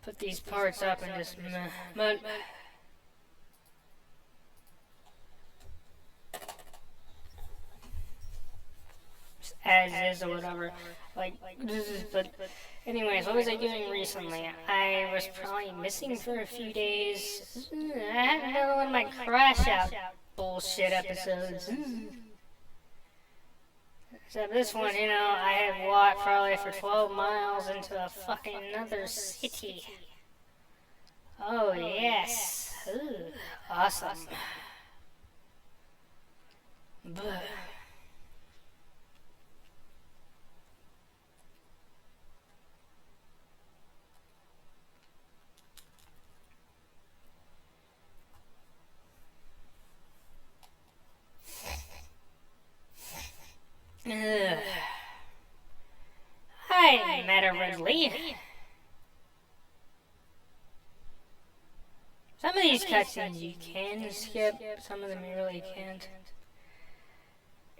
put these parts up and just mud. As is or whatever. Like, but anyways, what was I doing recently? I was probably missing for a few days. I had another one of my crash out bullshit episodes. Except this one, you know, I had walked probably for 12 miles into a fucking another city. Oh, yes. Ooh, awesome. But hi, metroid. Some of these cutscenes you can skip, some of them you really can't.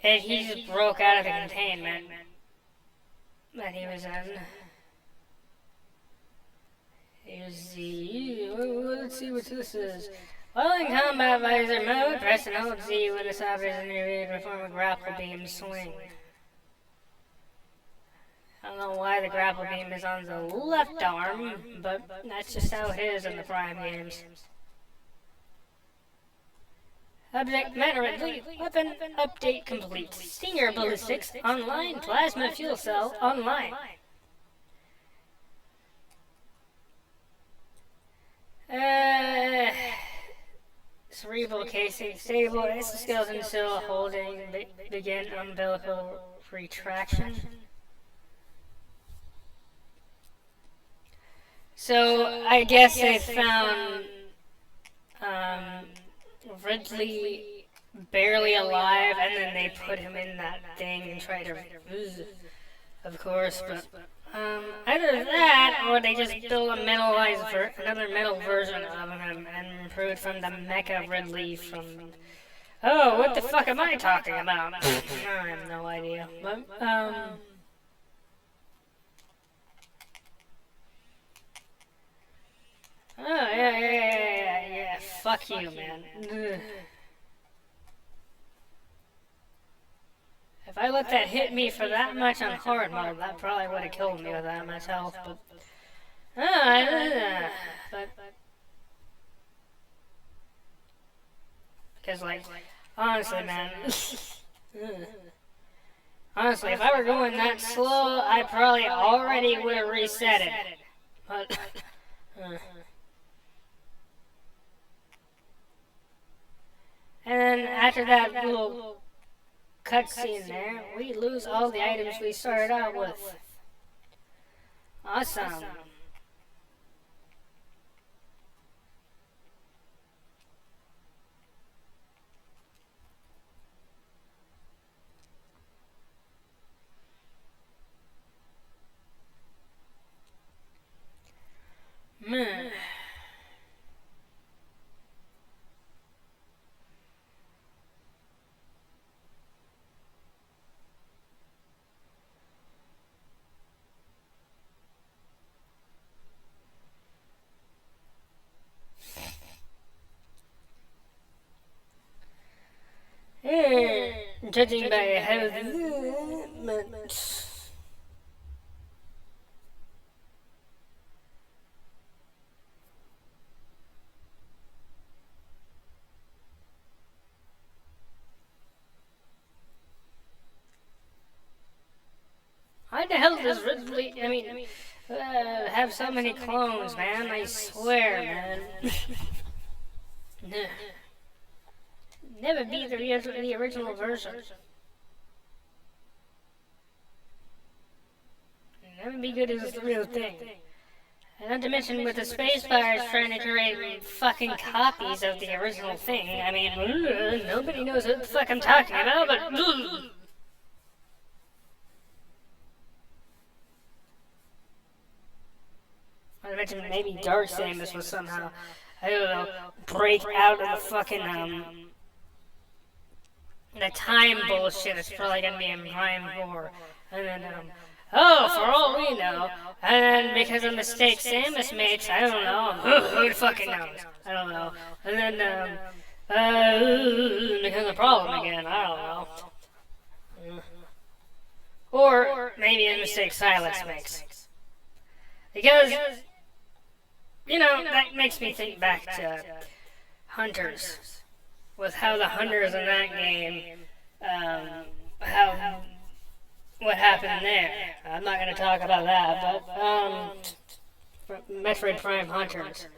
And he just broke out of the containment that he was in. Let's see what this is. While in combat visor mode, press and hold Z when this object is interviewed to perform a grapple beam swing. I don't know why the grapple beam is on the left arm, but that's just how it is in the Prime games. Object metroid weapon update complete. Stinger ballistics online. Plasma fuel cell online. Cerebral casing stable. Exoskeleton still holding. Begin umbilical retraction. So I guess they found Ridley barely alive, and then they put him in that thing and tried to, of course, but either that, or they just built a another metal version of him and improved from the Mecha Ridley from. Oh, what the fuck am I talking about? I have no idea. But oh, yeah. Fuck you, man. If I let that hit me for that much on hard mode, that probably would have killed me with that much health, but because, like, honestly, man, honestly, if I were going that slow, I probably already would have reset it, but and then after that little cutscene there, we lose all the items we started out with. Awesome. Man. Judging by how why the hell does Ridley, have so many clones, man? I swear, man. Never be the original version. Never be good as the real thing. And not to mention with the space pirates trying to create fucking copies of the original thing. I mean, nobody knows what the fuck I'm talking about, but I mentioned maybe Dark Samus was somehow, I don't know, break out of the fucking, the time bullshit. It's probably gonna be in Prime 4. And then, oh, for all we know, And because of mistakes Samus makes, I don't know. Who the fucking knows? I don't know. And then, becomes a problem again. I don't know. Or maybe a mistake Silence makes. Because, you know, that makes me think back to Hunters. With how the Hunters in that game, what happened there. I'm not going to talk about that, but, Metroid Prime Hunters.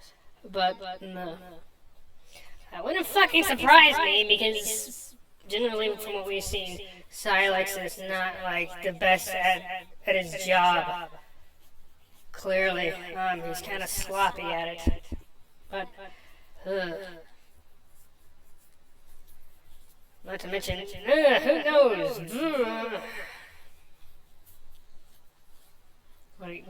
But, no. That wouldn't fucking surprise me, because generally from what we've seen, Silex is not, like, the best at his job. Clearly, he's kind of sloppy at it. But, not to mention, who knows? Like,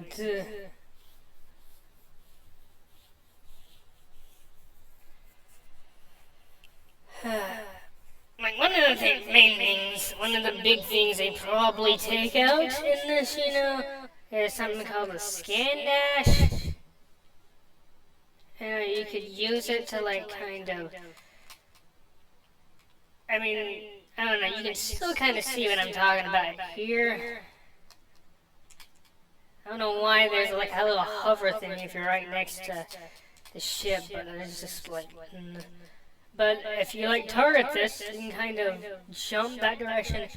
like one of the main things, one of the big things they probably take out in this, you know, is something called a scan dash. You know, you could use it to, like, kind of, I mean, I don't know, you can still kind of see what I'm talking about here. I don't know why there's, like, a little hover thing if you're right next to the ship, but it's just, like, but if you, like, target this, you can kind of jump that direction.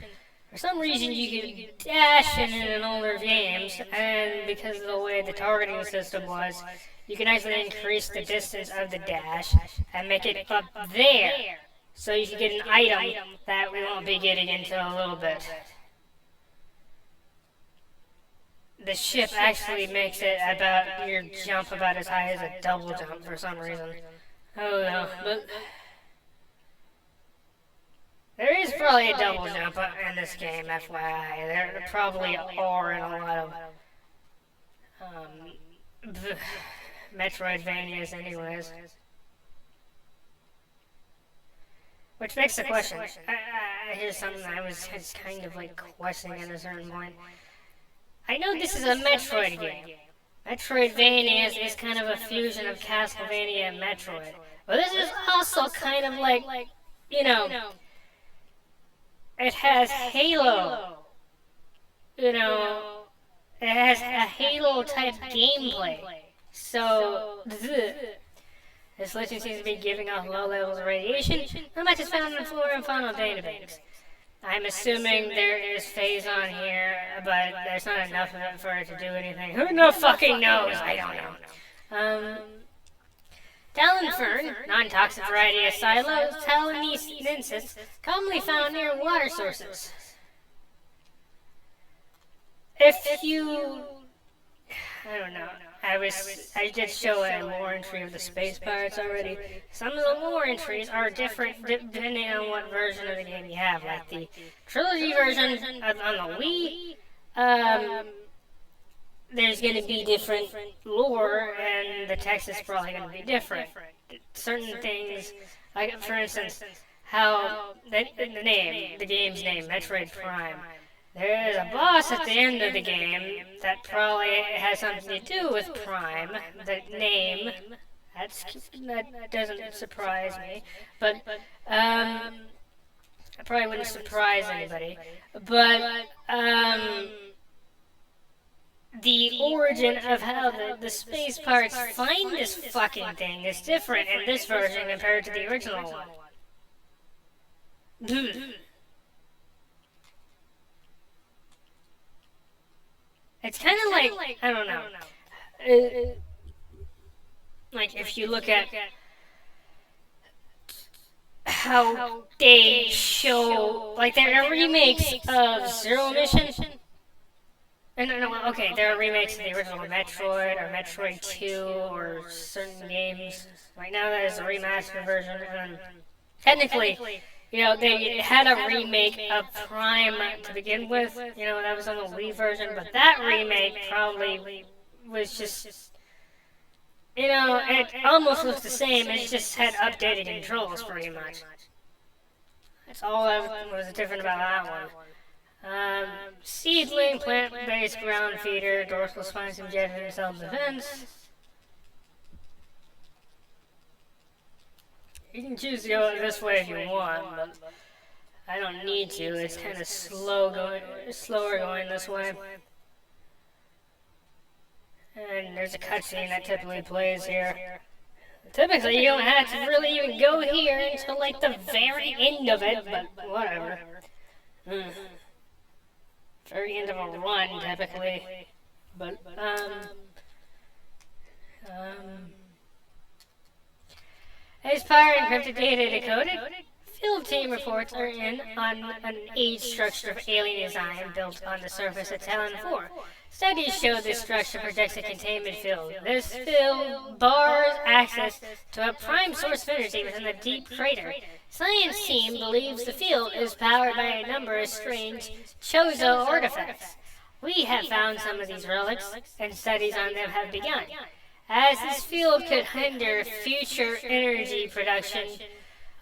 For some reason, you could dash in older games, and because of the way the targeting system was, you can actually increase the distance of the dash and make it up there. So you can get an item that we won't be getting into a little bit. The ship actually makes it about your jump about as high as a double jump for some reason. Oh no, but there is probably a double jump in this game, FYI. There probably are in a lot of Metroidvanias anyways. Which begs the question. Here's something I was just kind of like questioning at a certain point. I know this is a Metroid game. Metroidvania is kind of a fusion of Castlevania and Metroid. But this is also kind of like, you know, it has Halo. You know, it has a Halo type gameplay. So, this legend seems to be giving off low levels of radiation, not much is found in the flora and fauna database. I'm assuming there is phase on here, but there's not enough of it for it to do anything. Who the fucking knows? I don't know. Talonfern, non-toxic variety of silos, Talonensis, commonly found near water sources. If you... I don't know. I did show a lore entry of the Space Pirates already. Some of the lore entries are different depending on what version of the game you have. Like the trilogy version on the Wii, there's going to be different lore, and the text is probably going to be different. Certain things, like for instance, how the game's name, Metroid Prime. There is a boss at the end of the game that probably has something to do with Prime. The name, that doesn't surprise me, but it probably wouldn't surprise anybody. But the origin of how the space pirates find this fucking thing is different in this version compared to the original one. It's kind of like, I don't know, like if you look at how they show, like there are remakes of Zero Mission, okay, there are remakes of the original Metroid or Metroid 2 or certain games. Right now that is a remastered version, and technically, you know, they had a remake of Prime to begin with, you know, that was on the Wii version, but that remake probably was just, you know, it almost looks the same, it just had updated controls pretty much. That's all that was different about that one. Seedling, plant-based ground feeder, dorsal spine suggested in self-defense. You can choose to go this way if you want, but I don't need to. It's kind of slower going this way. And there's a cutscene that typically plays here. Typically, you don't have to really even go here until like the very end of it, but whatever. Very end of a run, typically. But, as power encrypted data decoded, field team reports are in on an age structure of alien design built on the surface of Talon 4. Studies show this structure projects a containment field. This field bars access to a prime source of energy within the deep crater. Science team believes the field is powered by a number of strange Chozo artifacts. We have found some of these relics, and studies on them have begun. As this field could hinder future energy production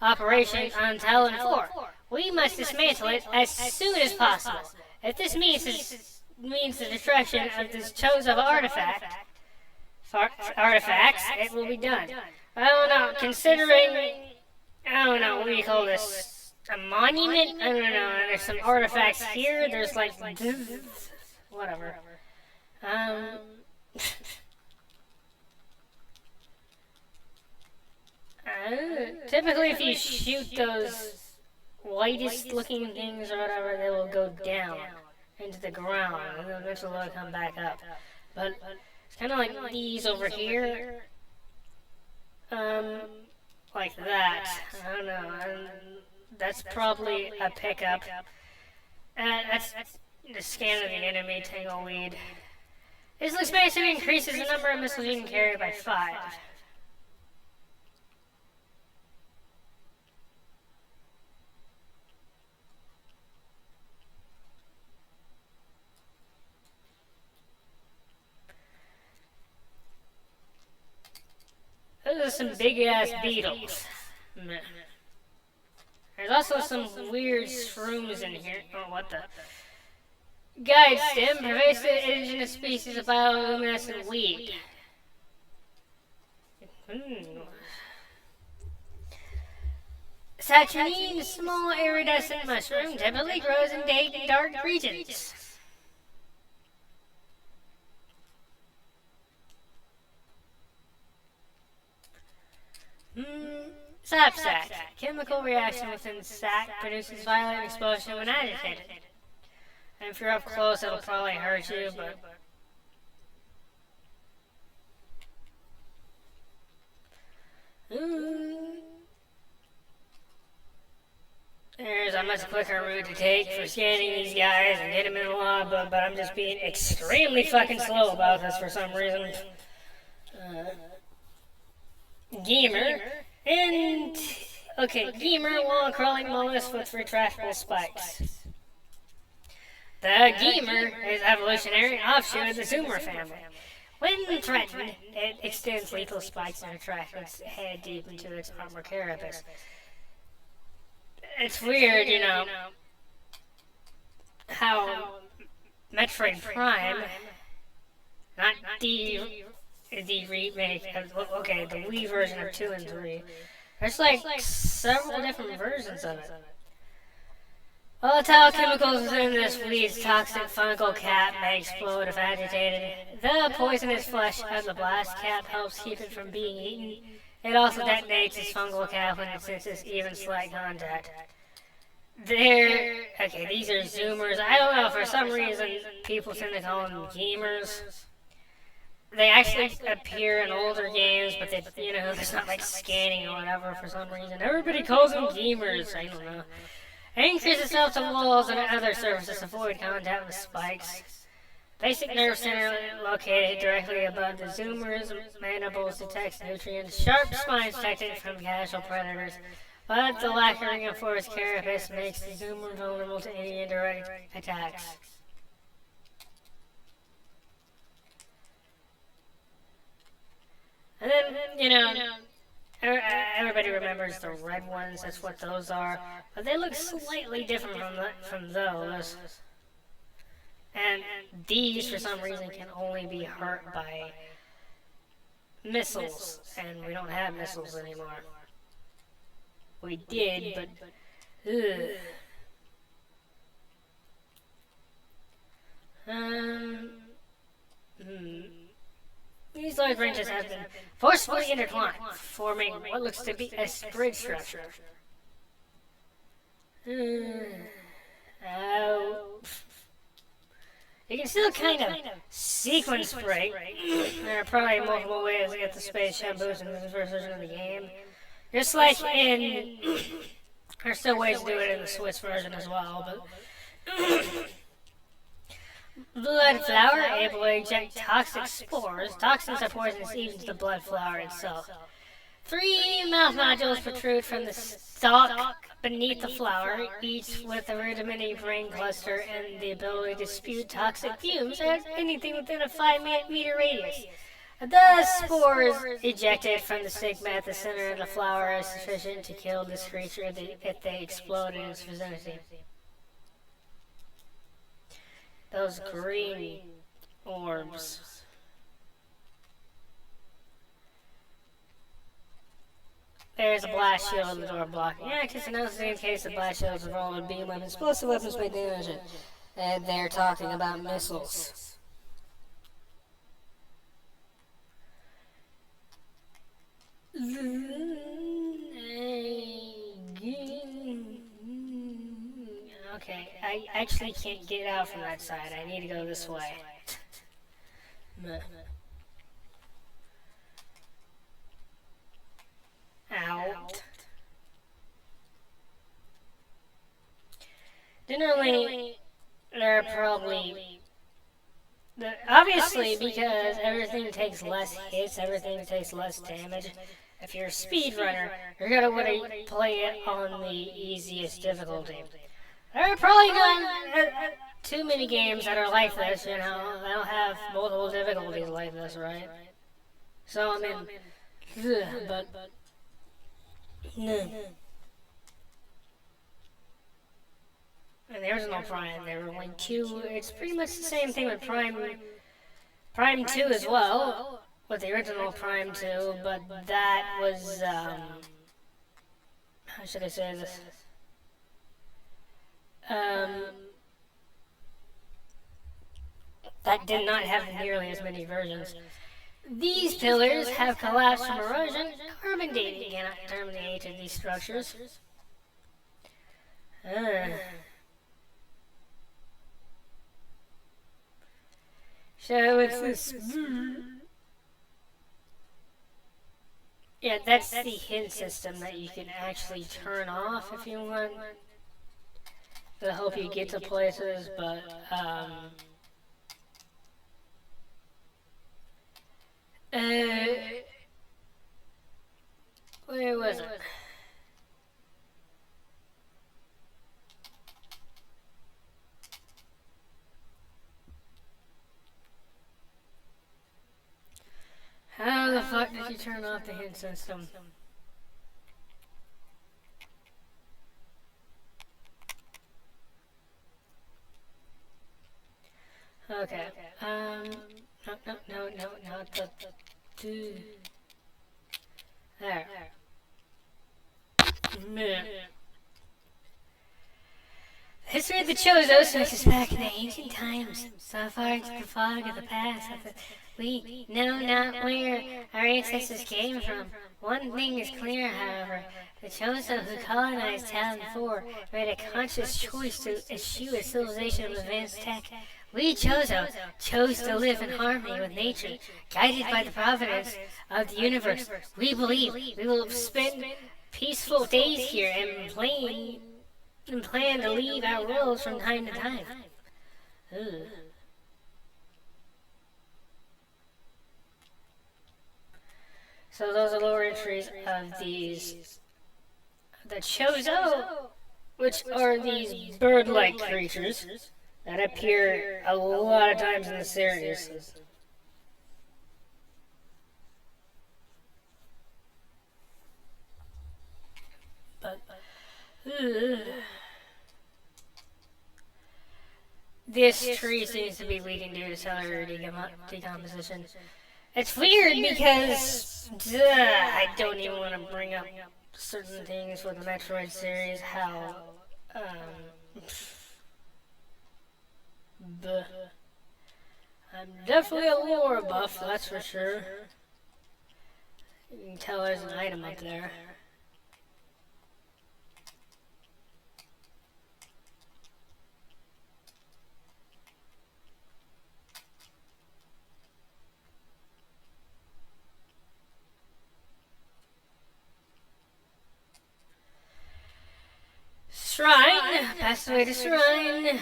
operations on Talon 4, we must dismantle it as soon as possible. If this means the destruction of this Chozo artifacts, it will be done. I don't know, considering, I don't know, what do you call this? A monument? I don't know, there's some artifacts here, there's like, whatever. Typically if you shoot those whitest looking things or whatever, they will go down into the ground, and then eventually they'll come back up. But it's kind of like these over here, like that. I don't know. That's probably a pickup. That's the scan of the enemy tangle lead. This expansion increases the number of missiles you can carry by 5. Those are some big-ass beetles. There's also some weird shrooms in here. Oh, what the? Guide stem, pervasive indigenous species of bioluminescent weed. Saturnine, small iridescent mushroom, typically grows in dark regions. Sapsack. Chemical reaction within sac produces violent explosion when agitated. And if you're up close, it'll probably hurt you, but... There's a much quicker route to take for scanning these guys and get them in the lab, but I'm just being extremely fucking slow about this for some reason. Gamer. And, okay, Gamer, wall-crawling mollusk with retractable spikes. The Gamer is evolutionary offshoot of the Zoomer family. When threatened, it extends lethal spikes and retracts its head deep into its armor carapace. It's weird, you know, how Metroid Prime, not the remake, okay, the Wii version of 2 and 3. There's like several different versions of it. Volatile chemicals within this weed's toxic fungal cap may explode if agitated. The poisonous flesh of the blast cap helps keep it from being eaten. It also detonates its fungal cap when it senses even slight contact. Okay, these are Zoomers. I don't know, for some reason people tend to call them Gamers. They actually appear in older games, but they, you know, there's not like scanning or whatever for some reason. Everybody calls them Gamers, I don't know. Increase itself to walls and other surfaces, avoid contact with spikes. Basic nerve center located directly above the Zoomer's mandibles detects nutrients. Sharp spines detected from casual predators. But the lack of reinforced carapace makes the Zoomer vulnerable to any indirect attacks. And then, you know, everybody remembers the red ones, that's what those are. But they look slightly different from those. And these, for some reason, can only be hurt by missiles, and we don't have missiles anymore. We did, but ugh. Hmm. These large branches have been forcefully intertwined, forming what looks to be a bridge structure. Oh. You can still kind of sequence break. There are probably multiple ways to get the space shamboos in this version of the game. Just like in... There's still ways to do it in the Swiss version as well, but... Blood flower, able to eject toxic spores. Toxins are poisonous even to the blood flower itself. 3 mouth nodules protrude from the stalk beneath the flower, each with a rudimentary brain cluster and the ability to spew toxic fumes at anything within a 5-meter radius. The spores ejected from the stigma at the center of the flower are sufficient to kill this creature if they explode in its vicinity. Those green orbs. There's a blast shield on the door blocking. Yeah, because announced in case the blast shields are rolled with beam weapons, explosive weapons may damage it. And they're talking about missiles. Okay, I actually can't get out from that side. I need to go this way. Out. Generally, there are probably... Obviously, because everything takes less hits, everything takes less damage. If you're a speedrunner, you're gonna want to play it on the easiest difficulty. There are probably not too many games that are like this, you know. They don't have multiple difficulties like this, right? So, I mean, but no. And the original Prime, there were only 2. It's pretty much the same thing with Prime 2 as well, with the original Prime 2, but that was, how should I say this? That did not have nearly as many versions. These pillars have collapsed from erosion. Carbon dating cannot determine the age of these structures. So it's this... Yeah, that's the hint system that you can actually turn off if you want. It'll help you get to places, but, where was it? How the fuck did you turn off the hint system? Okay. No, not the... There. Man. The history of the Chozo stretches back in the ancient times, so far into the fog of the past. We know not where our ancestors came from. One thing is clear, however. The Chozo who colonized Talon 4 made a conscious choice to eschew a civilization of advanced tech. We Chozo chose to live in harmony with nature, guided by the providence of the universe. We believe we will spend peaceful days here and plan to leave our worlds from time to time. Ugh. So those are lower entries of these, the Chozo, which are these bird-like creatures that appear a lot of times in the series. But, this tree seems to be leading due to cellular decomposition. It's weird because I don't even want to bring up certain things with the Metroid series. How bleh. I'm definitely a lore buff, that's for sure. You can tell there's an item up there. Shrine! Pass the way to shrine!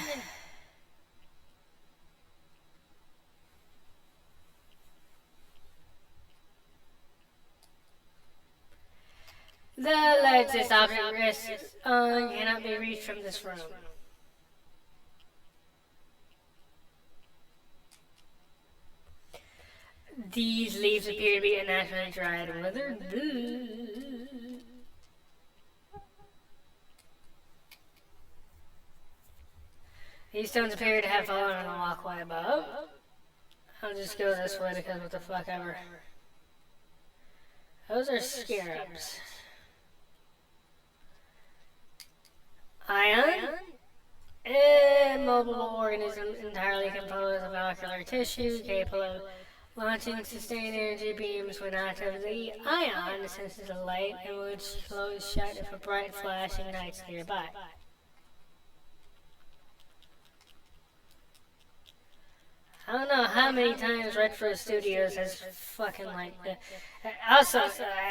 The largest object risk cannot be reached from this room. These leaves appear to be unnaturally dried and withered. These stones appear to have fallen on the walkway above. I'll just go this way because what the fuck ever. Those are scarabs. Ion? A mobile organism entirely composed of ocular tissue, capable of launching sustained energy beams when active. The ion senses the light in which glows shut if a bright flash ignites nearby. I don't know how many times Retro Studios has fucking like the... Also,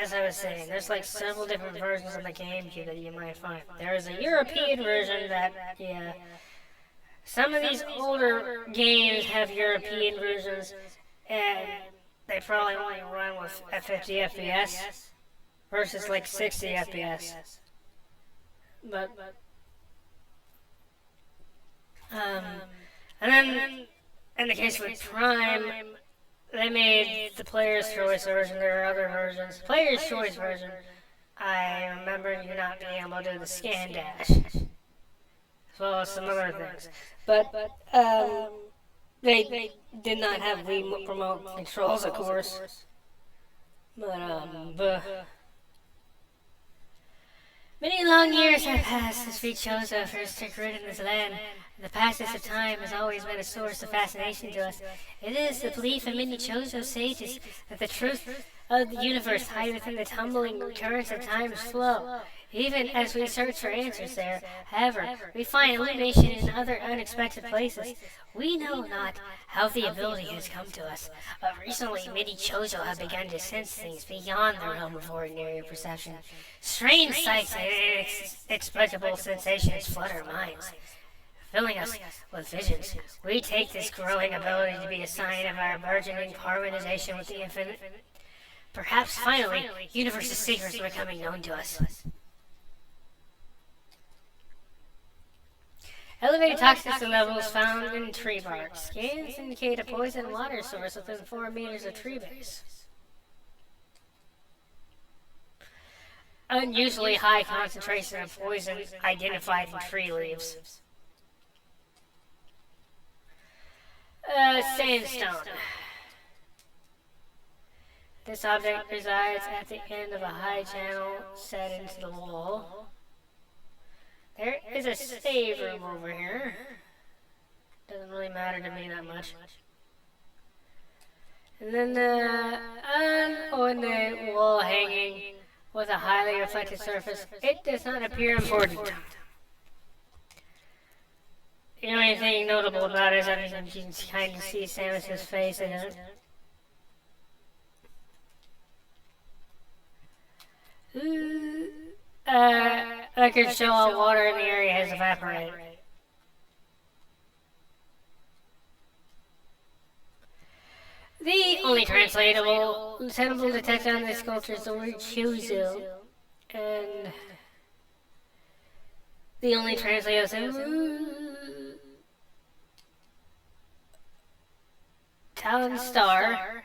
as I was saying, there's like several different versions of the GameCube that you might find. There is a European version that, yeah... Some of these older games have European versions, and they probably only run with 50 FPS versus like 60 FPS. But... and then... In the case with Prime, they made the Player's Choice version. There are other versions. Player's Choice version, I remember you not being able to do the scan dash, as well as some other things. But they did not have remote controls, of course. But many long years have passed since we chose our first took root in this land. The passage of time has always been a source of fascination to us. It is the belief of many Chozo sages that the truth of the universe hides within the tumbling currents of time's flow. Even as we search for answers there, however, we find illumination in other unexpected places. We know not how the ability has come to us, but recently many Chozo have begun to sense things beyond the realm of ordinary perception. Strange sights and inexplicable sensations flood our minds, filling us with visions. We take this growing ability to be a sign of our burgeoning harmonization with the infinite. Perhaps finally, universe's secrets are becoming known to us. Elevated toxicity levels found in tree bark. Scans indicate a poison water source within 4 meters of tree base. Unusually high concentration of poison identified in tree leaves. Sandstone. This object resides at the end of a high channel set into the wall. There is a save room over here. Doesn't really matter to me that much. And then on the wall hanging with a highly reflective surface, it does not appear important. The only thing notable about it is that you can kind of see Samus's face in it. I could show all water in the area has evaporated. The only translatable sensible to text on this sculpture is the word Chozo, and the only translatable Talon Star.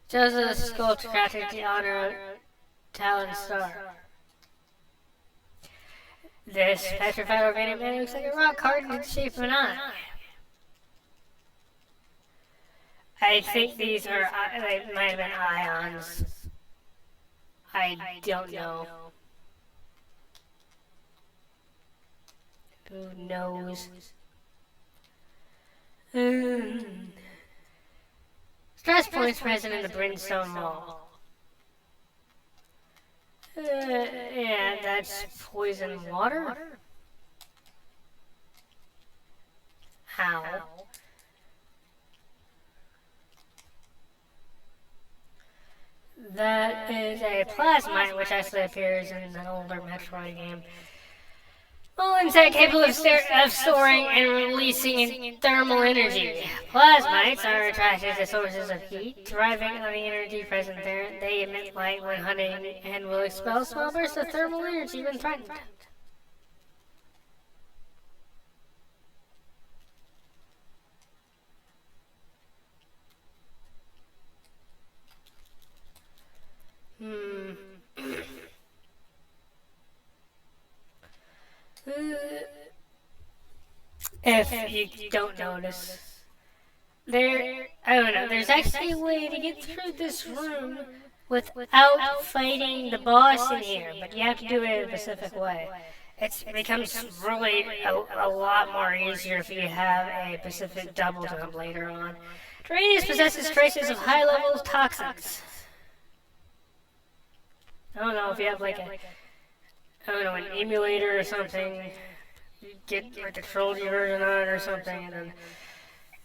Chozo sculpture crafted to honor Talon Star. This petrified organic man looks like a rock hard in the shape of an eye. I think these are, they might have been ions. I don't know. Who knows? Stress points present in the brimstone wall. Yeah, that's poison water? How? That is a plasmite, which actually appears in an older Metroid game. All insect capable of storing and releasing thermal energy. Plasmites are attracted to sources of heat, thriving on the energy present there. They emit light when hunting and will expel small bursts of thermal energy when threatened. If you don't notice, I don't know, there's actually a way to get through this room without fighting the boss in here, but you have to do it in a specific way. It becomes really a lot more easier if you have a specific double jump later on. Terranius possesses traces of high levels toxins. I don't know if you have like an emulator or something. You get like a trilogy version on it or something, and then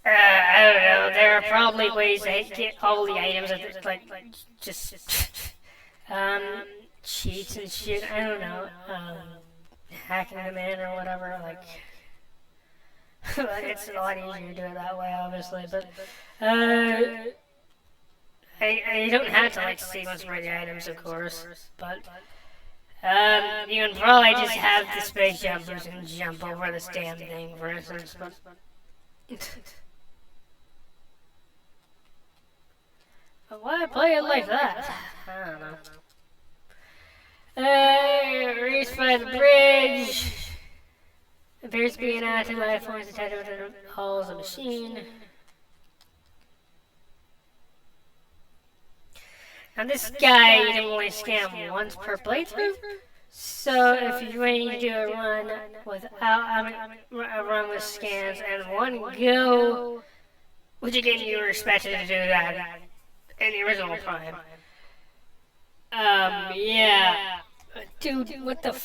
I don't know. There are probably ways to get all the items that just cheats and shit. I don't know. Hacking them in or whatever. Like it's a lot easier to do it that way, obviously. But you don't have to like sequence for the items, of course. But you can probably just have the space jumpers and jump over this damn thing, for instance. But why play it like that? I don't know. Reached by the bridge. Appears to be an active life force attached to the hulls of the machine. Now this guy you can only scam once per playthrough. So if you need to do a run a run with scans and one go, which again you were expected to do that in the original Prime. Yeah. Dude, what the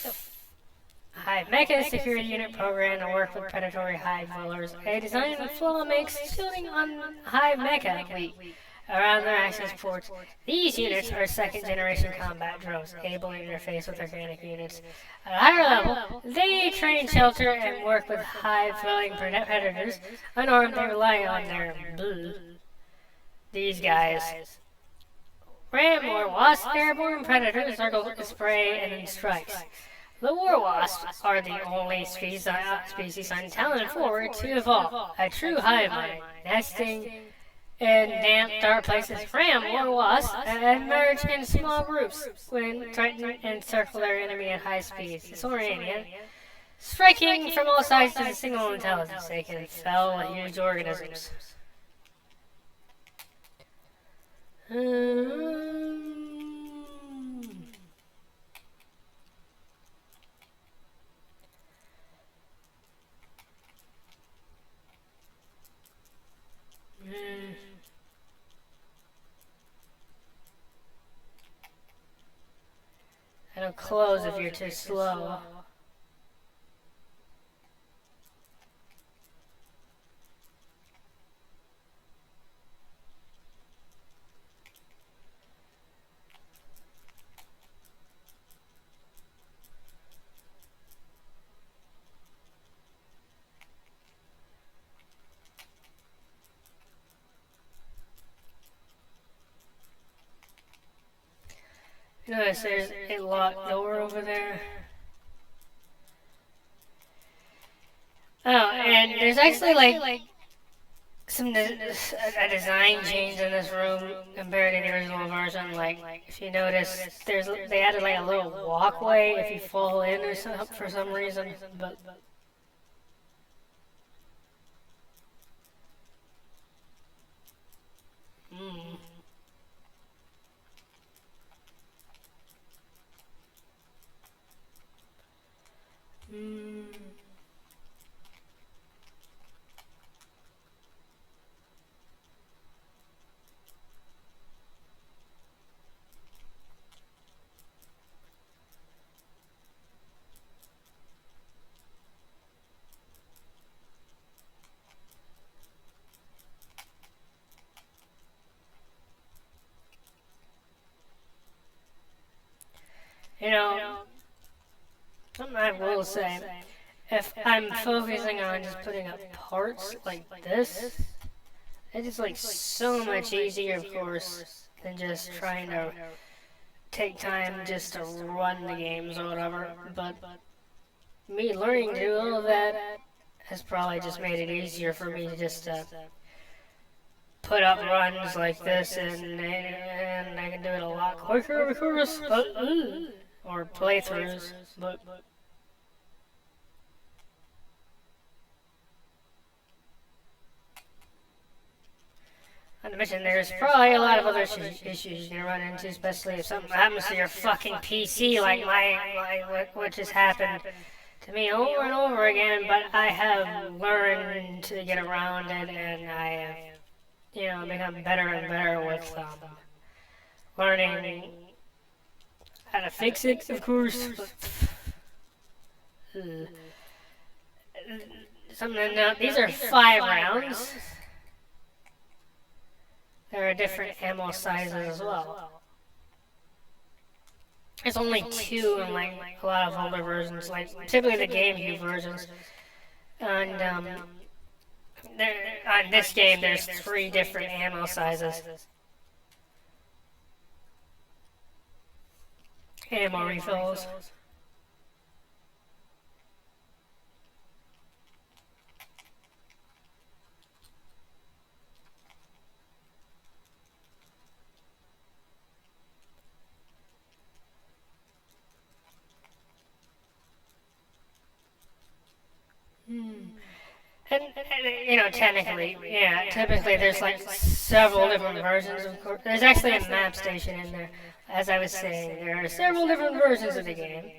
Hive Mecha security unit program to work with predatory hive dwellers. A design and flaw makes shooting on Hive Mecha weak around their access ports. These units are second-generation combat drones, able to interface with organic units. At a higher level, they train, shelter, and work with hive-dwelling predators. Unarmed, they rely on their these guys. Ram or wasp airborne predators circle with spray and then strikes. The war wasps are the only species on Talon forward to evolve. A true hive mind, nesting in damp, dark places. Ram war wasps emerge in small groups when threatened and circle their enemy at high speeds. Disoriented, striking from all sides to a single intelligence. They can fell huge organisms. It'll close if you're too slow. Notice there's a locked door over there. Oh, and there's actually like a design change in this room compared to the original version. Like, if you notice, they added like a little walkway if you fall in or something for some reason. But mm, mm, you know, something I will say, if I'm focusing on just putting up parts like this, it is like so much easier, of course, than just trying to take time just to run the games or whatever. But me learning to do all of that has probably just made it easier for me to just put up runs like this, and I can do it a lot quicker, of course, but or playthroughs, but. Not to mention, there's probably a lot of other issues you're gonna run into, especially if something happens to your fucking PC, like what just happened to me over and over again. But I have learned to get around it, and I have, become better and better with learning how to fix it, of course. But, something to note: these are 5 rounds. There are different ammo sizes as well. There's only 2 in like a lot of older versions, like typically the GameCube versions. And on this game, there's 3 different ammo sizes. Ammo refills. And technically, yeah, typically there's like several different versions, of course. There's actually a map station in there. As I was saying, there are several different versions of the game.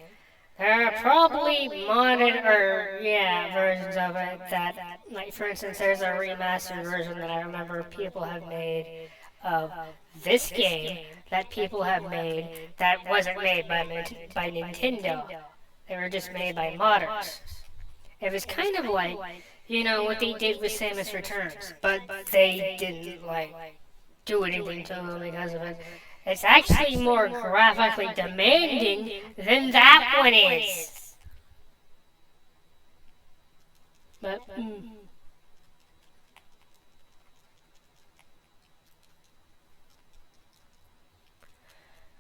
There are probably modded, or, versions of it that, like, for instance, there's a remastered version that I remember people have made of this game that people have made that wasn't made by Nintendo. They were just made by modders. It was kind of like, what they did with Samus Returns, but they didn't, like, do anything to them because of it. It's actually more graphically demanding than that one is. But,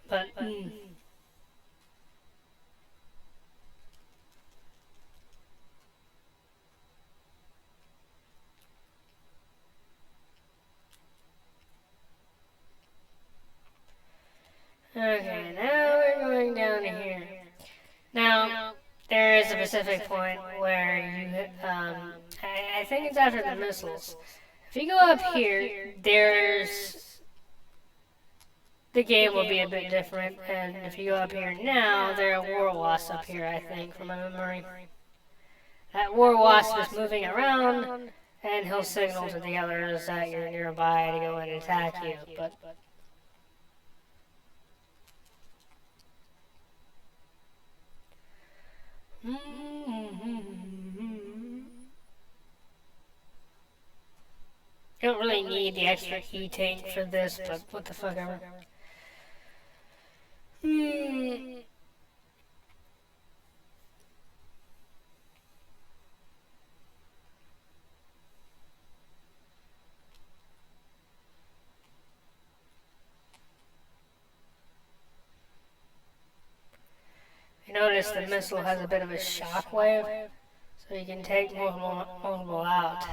but, Okay, now we're going down here. Now, there is a specific point where I think it's after the missiles. If you go up here, the game will be a bit different, and if you go up here now, there are war wasps up here, I think, from my memory. That war wasp is moving around, and he'll signal to the others that you're nearby to go and attack you, but you don't really need the extra E-tank for this, but what the fuck ever. You notice the missile has a bit of a shockwave, so you can take multiple out.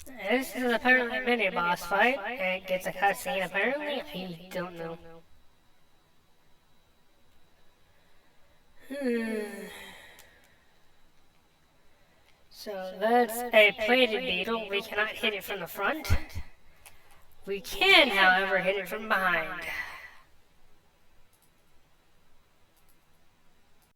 This is apparently a mini boss fight, and it gets a cutscene apparently. I don't know. So that's a plated beetle. We cannot hit it from the front. We can, however, hit it from behind.